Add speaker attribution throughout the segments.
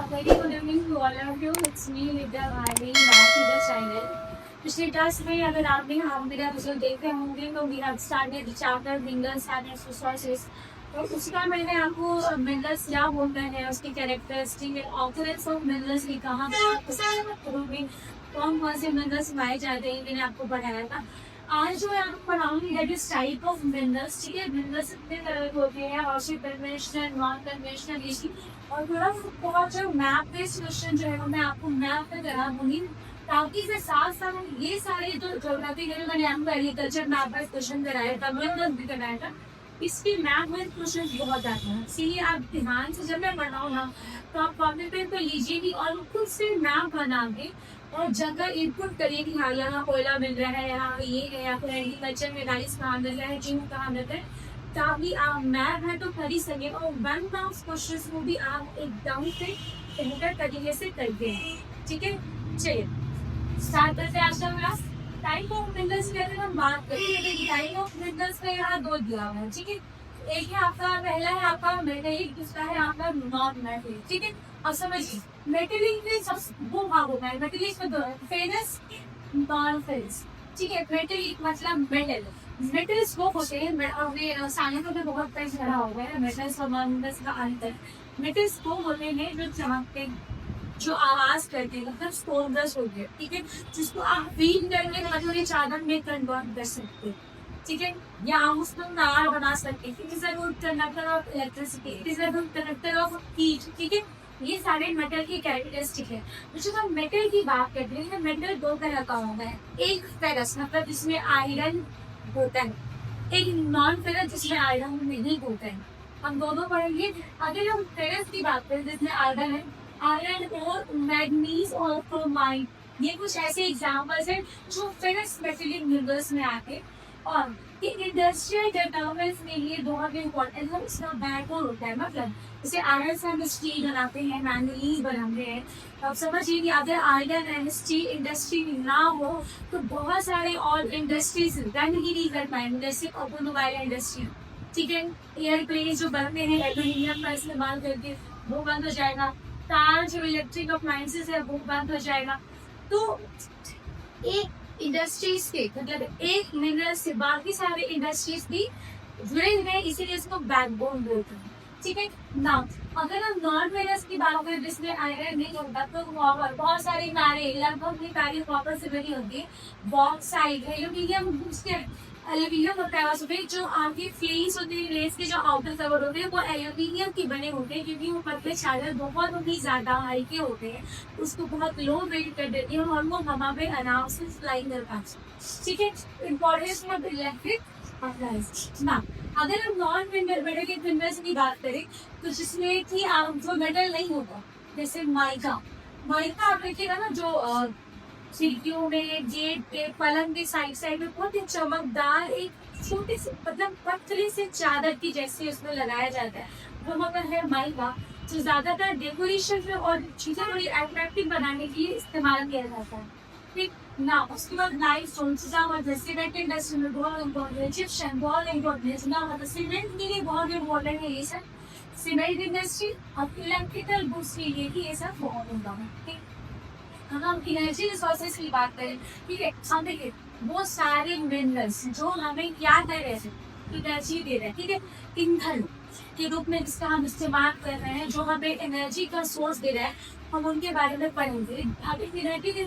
Speaker 1: Very good evening to all of you. It's me Vidya Bharti back to the channel. पिछले task में अगर आपने मेरा result देखे होंगे तो we have started chapter minerals and resources. तो उसका मैंने आपको मिनरल्स क्या बोलते हैं, उसकी कैरेक्टरिस्टिक ऑकरेंस ऑफ मिनरल्स की कहाँ कौन कौन से मिनरल्स पाए जाते हैं मैंने आपको पढ़ाया था। आज जो मैं आपको पढ़ाऊंगी that is type of minerals. ठीक है, मिनरल्स इतने तरह के होते हैं और कन्वेंशनल नॉन कन्वेंशनल इसी और थोड़ा बहुत जो मैप बेस्ड क्वेश्चन जो है वो मैं आपको मैप पे करा दूंगी ताकि इसके साथ साथ ये सारे जो ज्योग्राफी के मैंने आपको एग्रीकल्चर मैप बेस्ड क्वेश्चन कराया था, मिनरल भी कराया था, इसके मैप बेस्ड क्वेश्चन बहुत आते हैं। इसीलिए आप ध्यान से जब मैं बनाऊँ ना तो आप कॉपी पेन पर लीजिएगी और खुद से मैप बना के और जगह इनपुट करिए कि हाँ यहाँ कोयला मिल रहा है, यहाँ ये है, या फिर एग्रीकल्चर में राइस कहाँ मिल रहा है, जिंक कहाँ मिल रहा है, ताकि आप मैप है तो कर ही सके और वन मार्क्स क्वेश्चन को भी आप एकदम से बेहतर तरीके से करते हैं। ठीक है, चलिए स्टार्ट करते हैं आज का क्लास। टाइप ऑफ मिनरल्स की अगर हम बात करें टाइप ऑफ मिनरल्स का यहाँ दो दिया हुआ है। ठीक है, एक है आपका पहला है आपका मेटेलिक, दूसरा है आपका नॉन मेटेलिक। ठीक है, और समझिए मेटेलिक में सब वो भाग होता है, मेटेलिक में दो है, फेरस नॉन फेरस। ठीक है, मेटेलिक मतलब मेटल, मेटल्स वो होते हैं अपने साइंस में बहुत पेज भरा हुआ है मेटल्स और नॉन मेटल्स का अंतर। मेटल्स वो होते हैं जो चमकते, जो आवाज करते हैं, मतलब स्टोनस हो गया। ठीक है, जिसको आप फील करके मतलब चादर में कन्वर्ट कर सकते हैं। ठीक है, या आप उसको नार बना सकते हैं। It is a good conductor of electricity, it is a good conductor of heat. ठीक है, ये सारे मेटल की कैरेक्टरिस्टिक है। तो जब हम मेटल की बात करते हैं, मेटल दो तरह का होता है, एक फेरस मतलब जिसमें आयरन होता है, एक नॉन फेरस जिसमें आयरन नहीं होता है। हम दोनों पढ़ेंगे। अगर हम फेरस की बात करें जिसमें आयरन है, आयरन और मैग्नीज और क्रोमाइट, ये कुछ ऐसे एग्जाम्पल्स हैं जो फेरस मेटेलिक मिनरल्स में आते हैं। और ये इंडस्ट्रियल डेवलपमेंट में ये बहुत इम्पोर्टेंट है, इसका बैकबोन होता है। मतलब जैसे आयरन से हम स्टील बनाते हैं, मैंगनीज बनाते हैं। तो आप समझिए कि अगर आयरन एंड स्टील इंडस्ट्री ना हो तो बहुत सारे और इंडस्ट्रीज रन ही नहीं कर पाएंगे, जैसे ऑटोमोबाइल इंडस्ट्री। ठीक है, एयरप्लेन जो बनते हैं एल्यूमिनियम का इस्तेमाल करके वो बंद हो जाएगा, तार जो इलेक्ट्रिक अप्लायंसेस है वो बंद हो जाएगा। तो एक इंडस्ट्रीज के मतलब एक मिनरल से बाकी सारे इंडस्ट्रीज भी जुड़े हुए हैं, इसीलिए इसको बैकबोन बोलते हैं। ठीक है ना, अगर हम नॉन फेरस की बात करें जिसमें आयरन नहीं होता तो कॉपर, बहुत सारी नारे लगभग भी कार्य कॉपर से बनी होती है। बॉक्साइट, एल्यूमिनियम एल्यूमिनियम होता है उसमें जो आपकी फ्लेस होती है, लेस के जो आउटर कवर होते हैं वो एल्यूमिनियम के बने होते हैं, क्योंकि वो पतले चादर बहुत ही ज्यादा हल्के होते हैं, उसको बहुत लो वेट कर देते हैं और वो हवा में आराम से फ्लाई कर पाते हैं। ठीक है, इम्पोर्टेंस ऑफ इलेक्ट्रिक ना। अगर हम नॉन मेटल मिनरल्स की बात करें तो जिसमें कि जो मेटल नहीं होता, जैसे माइका, माइका आप देखिएगा ना जो खिड़कियों में, गेट पे, पलंग के साइड साइड में बहुत ही चमकदार एक छोटे से मतलब पतले से चादर की जैसे उसमें लगाया जाता है, वो मतलब है माइका, जो ज्यादातर डेकोरेशन में और चीजें थोड़ी अट्रैक्टिव बनाने के लिए इस्तेमाल किया जाता है। ठीक ना, उसके बाद लाइट स्टोन सीमेंट इंडस्ट्री में बहुत इम्पोर्टेंट है, जिप्सम बहुत इम्पोर्टेंट है ना, मतलब सीमेंट के लिए बहुत इम्पोर्टेंट है ये सब, सीमेंट इंडस्ट्री और इलेक्ट्रिकल गुड्स के लिए भी ये सब बहुत इम्पोर्टेंट है। हम एनर्जी रिसोर्सेज की बात करें, ठीक है, हम देखिए वो सारे मिनरल्स जो हमें क्या दे रहे हैं, एनर्जी दे रहे हैं। ठीक है, ईंधन के रूप में जिसका हम इस्तेमाल कर रहे हैं, जो हमें एनर्जी का सोर्स दे रहा है, हम उनके बारे में पढ़ेंगे। अब एनर्जी के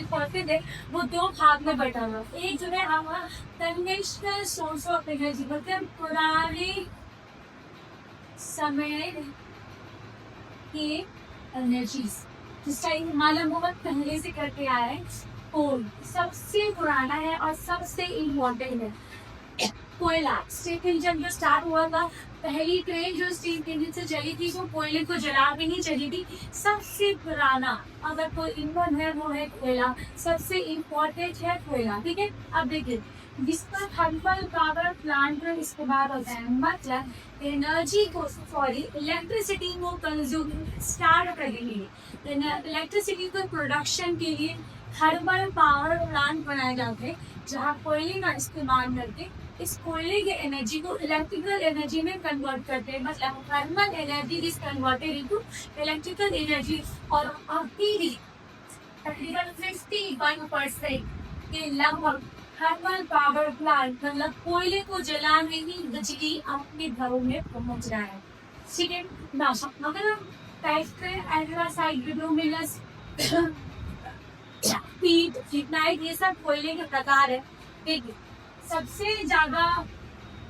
Speaker 1: पढ़ते थे वो दो भाग में बटा हुआ, एक जो है हमारा कन्वेंशनल सोर्स ऑफ एनर्जी, मतलब पुराने समय की एनर्जीज जिसका हिमालय बहुत पहले से करके आया है। कोल सबसे पुराना है और सबसे इम्पोर्टेंट है। कोयला, स्टीम इंजन जो स्टार्ट हुआ था, पहली ट्रेन जो स्टीम इंजन से चली थी वो कोयले को जला के नहीं चली थी। सबसे पुराना अगर कोई ईंधन है वो है कोयला, सबसे इम्पोर्टेंट है कोयला। ठीक है, अब देखिए जिसका थर्मल पावर प्लांट में इस्तेमाल होता है, मतलब एनर्जी को सॉरी इलेक्ट्रिसिटी को कंज्यूम स्टार्ट करने के लिए, इलेक्ट्रिसिटी को प्रोडक्शन के लिए थर्मल पावर प्लांट बनाए जाते हैं, जहाँ कोयले का इस्तेमाल करके इस कोयले की एनर्जी को इलेक्ट्रिकल एनर्जी में कन्वर्ट करते हैं, मतलब thermal energy is converted into electrical energy. और अभी तकरीबन 61% के लगभग थर्मल पावर प्लांट मतलब कोयले को जलाने ही बिजली अपने घरों में पहुंच रहा है। ठीक है ना, अगर हम एंथ्रासाइट, बिटुमिनस, पीट, लिग्नाइट, ये सब कोयले के प्रकार है। देखिए सबसे ज्यादा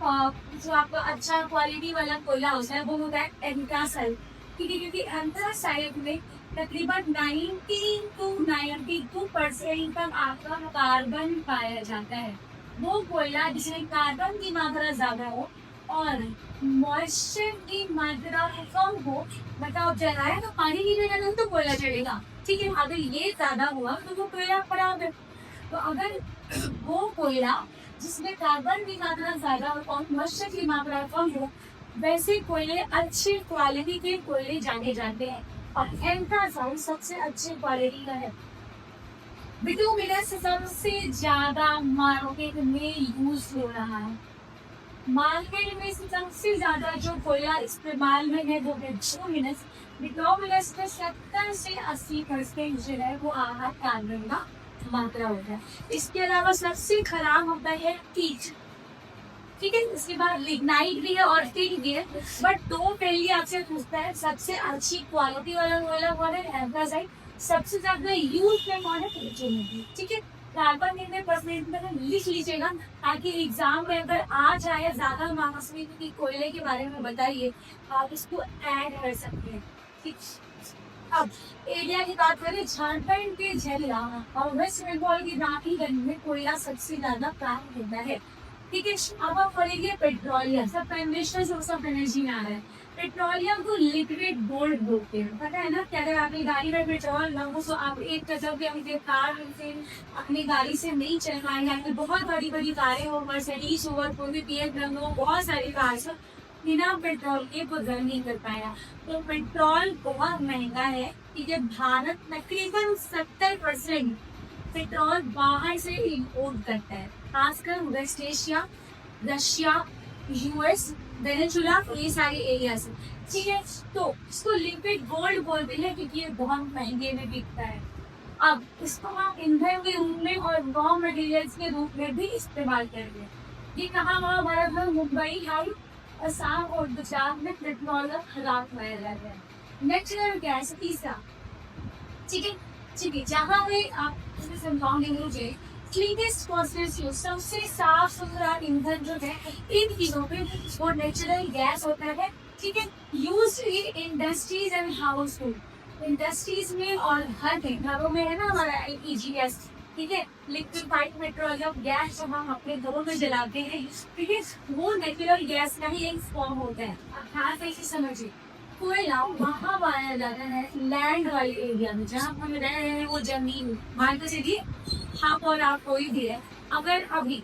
Speaker 1: जो आपका अच्छा क्वालिटी वाला कोयला होता है वो होता है एंथ्रासाइट। ठीक है, क्योंकि एंथ्रासाइट में तकरीबन 90 to 92% तक आपका कार्बन पाया जाता है। वो कोयला जिसमें कार्बन की मात्रा ज्यादा हो और मॉइस्चर की मात्रा कम हो, मतलब जलाए तो पानी की जगह तो कोयला चलेगा। ठीक है, अगर ये ज्यादा हुआ तो वो कोयला खराब है। तो अगर वो कोयला जिसमें कार्बन की मात्रा ज्यादा हो और मॉइस्चर की मात्रा कम हो, वैसे कोयले अच्छे क्वालिटी के कोयले जाने जाते हैं। और एंथ्रासाइट सबसे अच्छी क्वालिटी का है। बिटुमिनस सबसे ज्यादा मार्केट में यूज हो रहा है। मार्केट में सबसे ज्यादा जो कोयला इस्तेमाल में है वो है बिटुमिनस। बिटुमिनस में 70 से 80% जो है वो आहार कार्बन का मात्रा होता है। इसके अलावा सबसे खराब होता है पीट। ठीक है, इसके बाद लिग्नाइट भी है और टिन भी है। बट दो पहले आपसे पूछता है सबसे अच्छी क्वालिटी वाला कोयला कौन है, एंथ्रासाइट। सबसे ज्यादा यूज में कौन है, बिटुमिनस। ठीक है, कार्बन कितने परसेंट में लिख लीजिएगा ताकि एग्जाम में अगर आ जाए ज्यादा मार्क्स में कि कोयले के बारे में बताइए, आप इसको ऐड कर सकते हैं। ठीक, अब एरिया की बात करें, झारखंड के झेला और वेस्ट बंगाल की राखीगंज में कोयला सबसे ज्यादा प्राप्त होता है। ठीक है, अब आप पढ़ेंगे पेट्रोलियम। सब कन्वेंशनल सोर्स ऑफ एनर्जी में आ रहा है। पेट्रोलियम को लिक्विड गोल्ड बोलते हैं, पता है ना। क्या अगर आपकी गाड़ी में पेट्रोल न हो तो आप एक कदम भी अपनी कार से अपनी गाड़ी से नहीं चल पाएंगे। बहुत बड़ी बड़ी कारें हो, मर्सिडीज हो, कोई भी BMW हो, बहुत सारी कार से बिना पेट्रोल के वो रन नहीं कर पाया। तो पेट्रोल बहुत महंगा है। ठीक है, भारत तकरीबन 70% पेट्रोल बाहर से इम्पोर्ट करता है, खासकर West Asia, Russia, US, Venezuela, ये सारे एरिया से। ठीक है, तो इसको लिक्विड गोल्ड बोलते हैं क्योंकि ये बहुत महंगे में बिकता है। अब इसको हम ईंधन के रूप में और रॉ मटेरियल्स के रूप में भी इस्तेमाल करते हैं। ये कहाँ वहाँ भारत में मुंबई, हाई, असम और गुजरात में पेट्रोल का खराब पाया जाता है। नेचुरल गैस तीसरा। ठीक है, ठीक है, जहाँ में आप समझाऊंगे मुझे क्लीनेस्ट प्रोसेस यूज, सबसे साफ सुथरा ईंधन जो है इन चीजों पे वो नेचुरल गैस होता है। ठीक है, use in industries and house hold. Industries में और हर घरों में है ना हमारा LPG गैस। ठीक है, लिक्विफाइड पेट्रोलियम गैस जो हम अपने घरों में जलाते हैं, ठीक है, वो नेचुरल गैस का ही एक फॉर्म होता है। हाँ, कैसे समझिए, कोयला वहाँ पाया जाता है लैंड वाले एरिया में, जहाँ हम रह रहे हैं वो जमीन मान के चलिए आप और आप कोई भी है। अगर अभी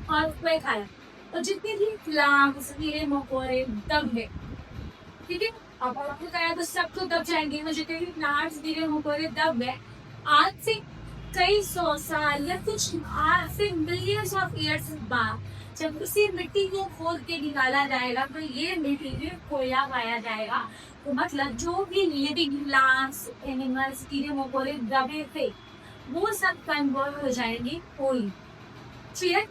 Speaker 1: अर्थक्वेक आया तो जितने भी प्लांट्स, कीड़े मकोड़े दब गए। ठीक है, अब अर्थक्वेक आया तो सब तो दब जाएंगे। वो जितने भी प्लांट्स, कीड़े मकोड़े दब गए, आज से कई 100 साल या कुछ आज से मिलियंस ऑफ ईयर्स बाद जब उसी मिट्टी को खोद के निकाला जाएगा तो ये मिट्टी में कोयला पाया जाएगा। तो मतलब जो भी लिविंग प्लांट्स, एनिमल्स, कीड़े मकोड़े दबे थे वो सब कन्वर्ट हो जाएंगे कोयले। ठीक है,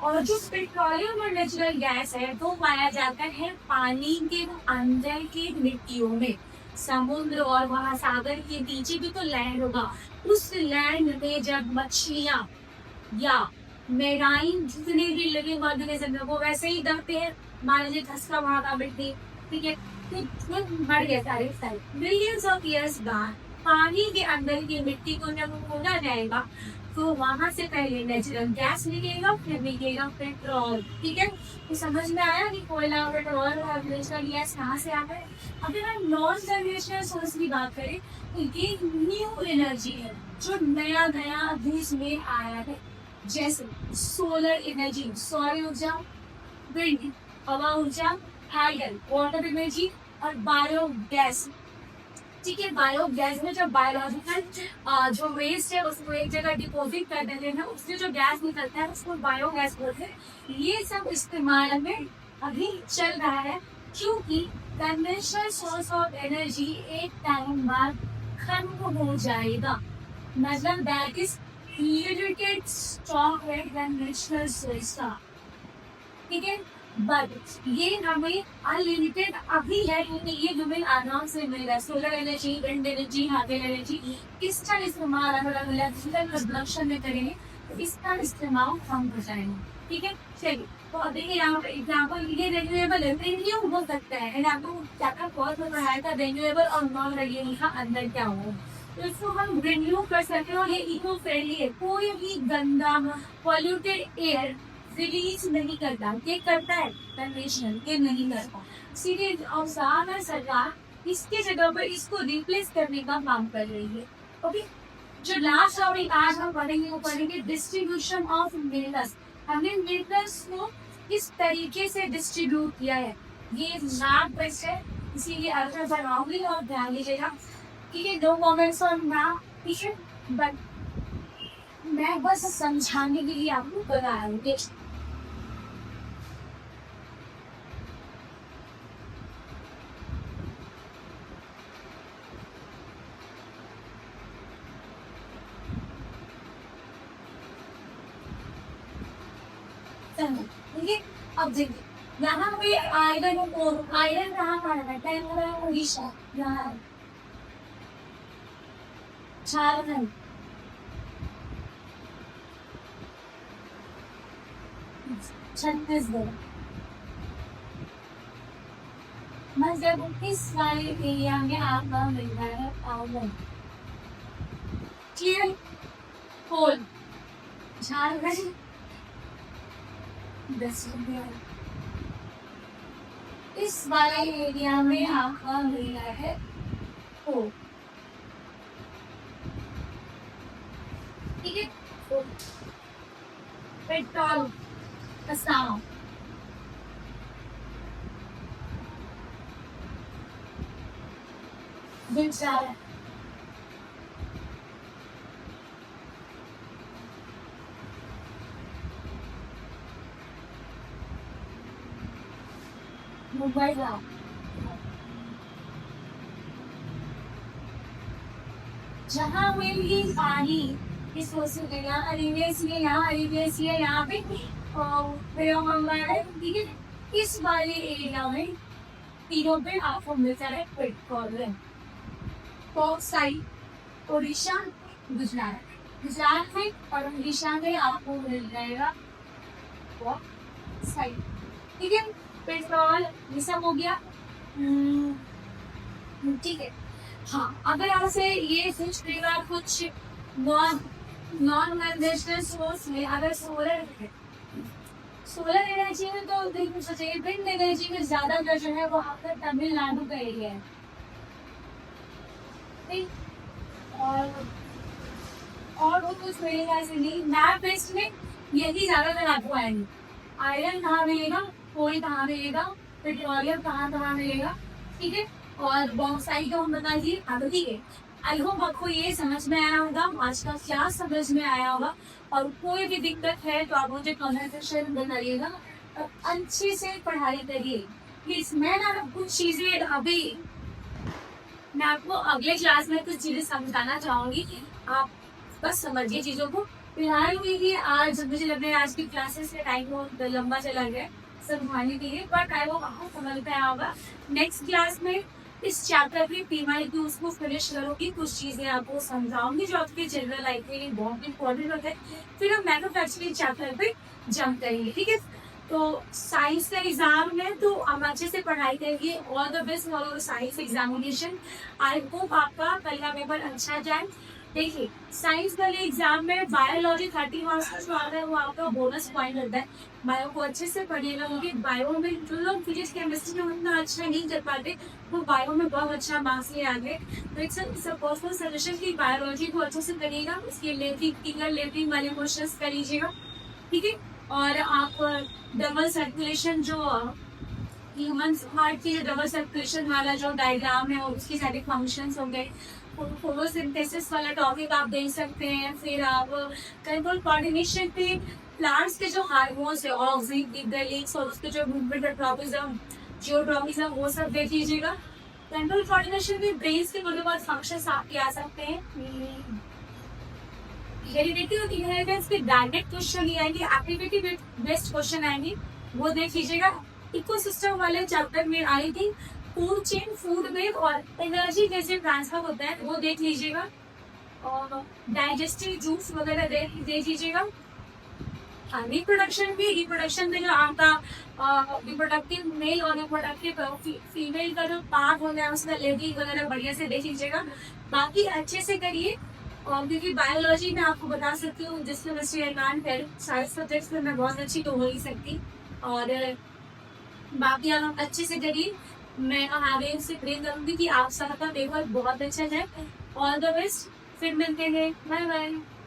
Speaker 1: और जो पेट्रोलियम और नेचुरल गैस है वो पाया जाता है पानी के अंदर की मिट्टियों में। समुद्र और महासागर के नीचे भी तो लैंड होगा, उस लैंड में जब मछलियां या मेराइन जितने भी लिविंग ऑर्गेनिज्म है वो वैसे ही दबते हैं, मान लीजिए धसका वहां का मिट्टी। ठीक है, तो मर गया सारे सारे। मिलियंस ऑफ ईयर्स बाद पानी के अंदर की मिट्टी को जब खोदा जाएगा तो वहां से पहले नेचुरल गैस निकलेगा, फिर निकलेगा पेट्रोल। ठीक है, तो समझ में आया कि कोयला, पेट्रोल और नेचुरल गैस कहाँ से आता है। अगर हम नॉन कन्वेंशनल सोर्स की बात करें तो ये न्यू एनर्जी है जो नया नया देश में आया है, जैसे सोलर एनर्जी, सौर ऊर्जा, विंड, हवा ऊर्जा, हाइडल, वाटर एनर्जी और बायोगैस। ठीक है। बायोगैस में जो बायोलॉजिकल जो वेस्ट है उसको एक जगह डिपोजिट कर देते हैं, उससे जो गैस निकलता है उसको बायोगैस बोलते हैं। ये सब इस्तेमाल में अभी चल रहा है, क्योंकि कन्वेंशनल सोर्स ऑफ एनर्जी एक टाइम बाद खत्म हो जाएगा। मतलब दैट इज लिमिटेड स्टॉक है कन्वेंशनल सोर्स का, ठीक है। बट ये हमें अनलिमिटेड अभी है, क्योंकि ये हमें आराम से मिल रहा है। Solar energy, wind energy, hydro energy, इसका इस्तेमाल अगर हम इलेक्ट्रिकल कंजप्शन में करेंगे तो इसका इस्तेमाल कम हो जाएगा, ठीक है। चलिए, तो अब देखिए यहाँ पे एग्जाम्पल ये रिन्यूएबल है, रिन्यू हो सकता है, एंड आपको चैप्टर फर्स्ट में पढ़ाया था रिन्यूएबल और नॉन रिन्यूएबल का अंदर क्या हो। तो इसको हम रिन्यू कर सकते हैं और ये इको फ्रेंडली है, कोई भी गंदा पॉल्यूटेड एयर रिलीज नहीं करता। ये करता है कन्वेंशनल, ये नहीं करता। सीधे और सरकार इसके जगह पर इसको रिप्लेस करने का काम कर रही है। ओके, जो लास्ट टॉपिक आज हम पढ़ेंगे वो पढ़ेंगे डिस्ट्रीब्यूशन ऑफ मिनरल्स। हमने मिनरल्स को किस तरीके से डिस्ट्रीब्यूट किया है, ये मैप बेस्ड है, इसीलिए अगर बनाऊंगी और ध्यान दीजिएगा, ठीक है। दो कमेंट्स और मैप, ठीक है, बट मैं बस समझाने के लिए आपको बता रहा हूँ। देखिए, अब देखिए यहाँ पे आयरन कहाँ पर है, उड़ीसा, यहाँ झारखंड, छत्तीसगढ़। मतलब इस वाले एरिया में आपका मिल रहा है आलमंड, क्लियर। होल झारखंड, इस वाले एरिया में आपका मिल रहा है होल, ठीक है। पेट्रोल असम, गुजरात, मुंबई, जहाँ में भी पानी इस वस्तु के यहाँ अरिवेश है, यहाँ पे है, ठीक है। इस वाले एरिया में तीनों पे आपको मिलता है पेट्रोल। बॉक्साइट उड़ीसा, गुजरात में और उड़ीसा में आपको मिल जाएगा बॉक्साइट, ठीक है। पेट्रोल ये सब हो गया, ठीक है। हाँ, अगर आपसे ये पूछ लेगा कुछ नॉन कन्वेंशनल सोर्स में, अगर सोलर एनर्जी में तो देखो सोचिए, विंड एनर्जी में ज्यादा जो है वो आपका तमिलनाडु का एरिया है, ठीक। और वो कुछ मिलेगा ऐसे नहीं, मैप बेस्ड में यही ज्यादातर आपको आएंगे। आयरन कहाँ मिलेगा, कोल कहाँ मिलेगा, पेट्रोलियम कहाँ मिलेगा, ठीक है। और बॉक्साइट को हम बता दिए, अब ठीक है। आई होप आपको ये समझ में आया होगा, आज का क्लास समझ में आया होगा। और कोई भी दिक्कत है तो आप मुझे कमेंट सेक्शन में बताइएगा और अच्छे से पढ़ाई करिए प्लीज। मैं ना कुछ चीजें अभी मैं आपको अगले क्लास में कुछ चीजें समझाना चाहूंगी, आप बस समझिए चीजों को। फिलहाल ये आज मुझे लग रहा है आज की क्लासेस का टाइम बहुत लंबा चला गया समझाने के लिए, बट आई वो आपको समझ में आया होगा। नेक्स्ट क्लास में इस चैप्टर की PYQ उसको फिनिश करूंगी, कुछ चीजें आपको समझाऊंगी जो आपके जनरल लाइफ के लिए बहुत इंपॉर्टेंट होता है। फिर हम मैन्युफैक्चरिंग चैप्टर पे जंप करेंगे, ठीक है। तो साइंस का एग्जाम है तो हम अच्छे से पढ़ाई करेंगे। All the best for science examination. I hope आपका कल का पेपर अच्छा जाए। देखिए, साइंस वाले एग्जाम में बायोलॉजी 30 मार्क्स का जो आता है वो आपका बोनस पॉइंट होता है। बायो को अच्छे से पढ़िएगा, क्योंकि बायो में जो लोग फिजिक्स केमिस्ट्री में उतना अच्छा नहीं कर पाते वो बायो में बहुत अच्छा मार्क्स ले आते। तो इट्स पर्सनल सजेशन की बायोलॉजी को अच्छे से करिएगा, उसके लेटिंग वाले क्वेश्चन कर लीजिएगा, ठीक है। और आप डबल सर्कुलेशन जो ह्यूमन हार्ट की जो डबल सर्कुलेशन वाला जो डायग्राम है उसके सारे फंक्शंस होंगे। फोटोसिंथेसिस वाला टॉपिक आप देख सकते हैं। फिर आप कंट्रोल कोऑर्डिनेशन पे प्लांट्स के जो हार्मोन्स है ऑक्सीन गिबरेलिक्स और उसके जो मूवमेंट ट्रॉपिज्म जियोट्रॉपिज्म वो सब देख लीजिएगा। कंट्रोल कोऑर्डिनेशन में ब्रेन्स के मतलब बहुत फंक्शंस आपके आ सकते हैं। हेरिडिटी और इनहेरिटेंस पे डायरेक्ट क्वेश्चन नहीं आएंगे, एक्टिविटी बेस्ड क्वेश्चन आएंगे, वो देख लीजिएगा। इकोसिस्टम वाले चैप्टर में आई थी फूड चेन, फूड वेब और एनर्जी कैसे ट्रांसफर होता है वो देख लीजिएगा। और डाइजेस्टिव जूस वगैरह देख लीजिएगा। रिप्रोडक्शन भी, रिप्रोडक्शन में जो आपका रिप्रोडक्टिव मेल और रिप्रोडक्टिव फीमेल का जो पार्ट होता है उसका लेडी वगैरह बढ़िया से देख लीजिएगा। बाकी अच्छे से करिए। और क्योंकि बायोलॉजी में आपको बता सकती हूँ जिसमें मिस्टर एरमान है, सारे सब्जेक्ट्स में मैं बहुत अच्छी तो हो ही सकती। और बाकी आप अच्छे से करिए। मैं आगे से प्रे करूँगी कि आप सबका पेपर बहुत अच्छा जाए। All the best. फिर मिलते हैं। Bye bye.